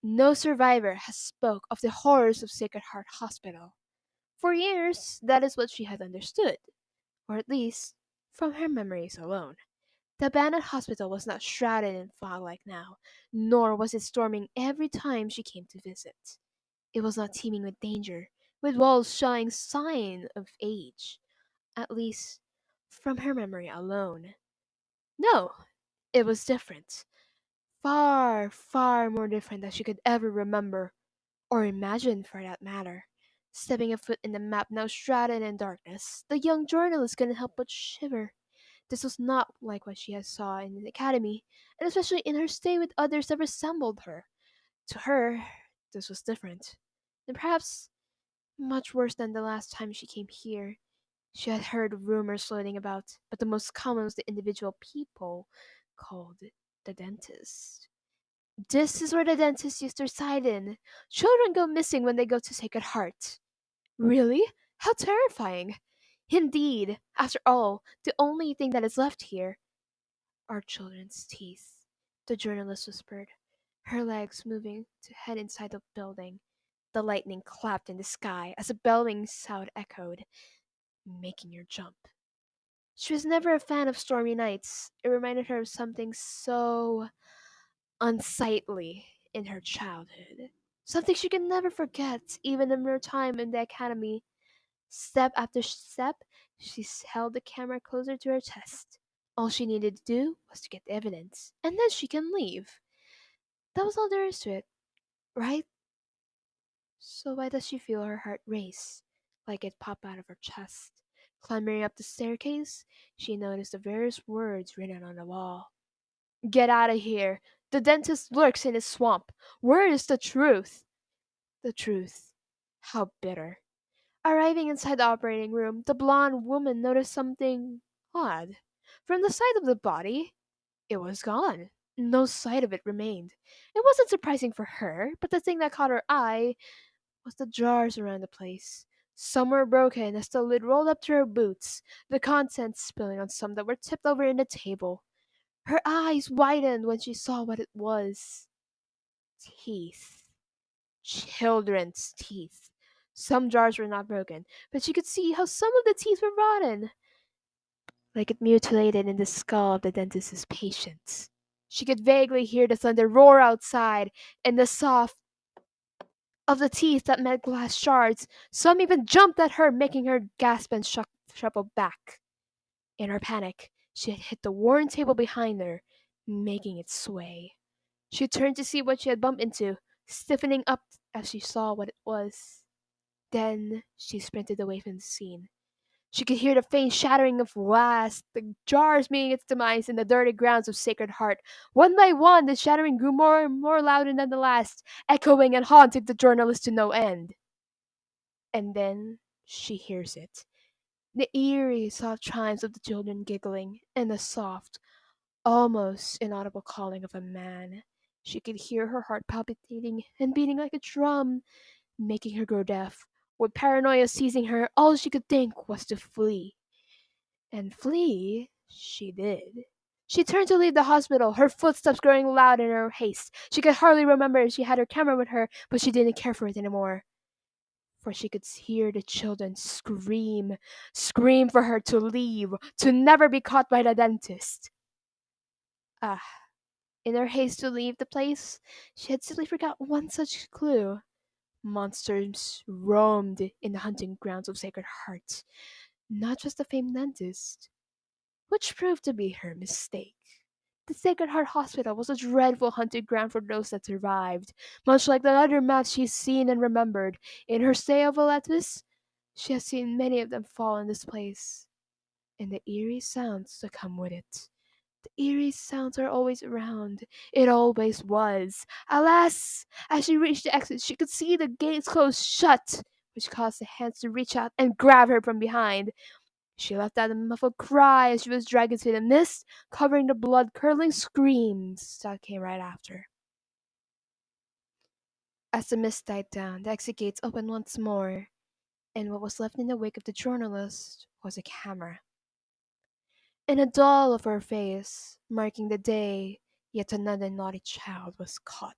No survivor has spoke of the horrors of Sacred Heart Hospital. For years, that is what she had understood, or at least from her memories alone. The abandoned hospital was not shrouded in fog like now, nor was it storming every time she came to visit. It was not teeming with danger, with walls showing sign of age, at least from her memory alone. No, it was different. Far, far more different than she could ever remember, or imagine for that matter. Stepping a foot in the map now shrouded in darkness, the young journalist couldn't help but shiver. This was not like what she had saw in the academy, and especially in her stay with others that resembled her. To her, this was different, and perhaps much worse than the last time she came here. She had heard rumors floating about, but the most common was the individual people called the dentist. This is where the dentist used to reside in. Children go missing when they go to Sacred Heart. Really? How terrifying! Indeed, after all, the only thing that is left here are children's teeth, the journalist whispered, her legs moving to head inside the building. The lightning clapped in the sky as a bellowing sound echoed, making her jump. She was never a fan of stormy nights. It reminded her of something so unsightly in her childhood. Something she could never forget, even in her time in the academy. Step after step, she held the camera closer to her chest. All she needed to do was to get the evidence, and then she can leave. That was all there is to it, right? So why does she feel her heart race, like it pop out of her chest? Clambering up the staircase, she noticed the various words written on the wall. Get out of here! The dentist lurks in his swamp. Where is the truth? The truth. How bitter. Arriving inside the operating room, the blonde woman noticed something odd. From the side of the body, it was gone. No sight of it remained. It wasn't surprising for her, but the thing that caught her eye was the jars around the place. Some were broken as the lid rolled up to her boots, the contents spilling on some that were tipped over in the table. Her eyes widened when she saw what it was. Teeth. Children's teeth. Some jars were not broken, but she could see how some of the teeth were rotten, like it mutilated in the skull of the dentist's patient. She could vaguely hear the thunder roar outside, and the soft of the teeth that met glass shards. Some even jumped at her, making her gasp and shuffle back. In her panic, she had hit the worn table behind her, making it sway. She turned to see what she had bumped into, stiffening up as she saw what it was. Then she sprinted away from the scene. She could hear the faint shattering of glass, the jars meeting its demise in the dirty grounds of Sacred Heart. One by one, the shattering grew more and more louder than the last, echoing and haunting the journalist to no end. And then she hears it. The eerie, soft chimes of the children giggling, and the soft, almost inaudible calling of a man. She could hear her heart palpitating and beating like a drum, making her grow deaf. With paranoia seizing her, all she could think was to flee. And flee she did. She turned to leave the hospital, her footsteps growing loud in her haste. She could hardly remember if she had her camera with her, but she didn't care for it anymore. For she could hear the children scream for her to leave, to never be caught by the dentist. Ah, in her haste to leave the place, she had simply forgot one such clue. Monsters roamed in the hunting grounds of Sacred Heart, not just the famed dentist, which proved to be her mistake. The Sacred Heart Hospital was a dreadful hunting ground for those that survived, much like the other maps she's seen and remembered. In her stay of Valetus, she has seen many of them fall in this place, and the eerie sounds that come with it. The eerie sounds are always around. It always was. Alas! As she reached the exit, she could see the gates close shut, which caused the hands to reach out and grab her from behind. She let out a muffled cry as she was dragged into the mist, covering the blood-curdling screams that came right after. As the mist died down, the exit gates opened once more, and what was left in the wake of the journalist was a camera. In a doll of her face, marking the day yet another naughty child was caught.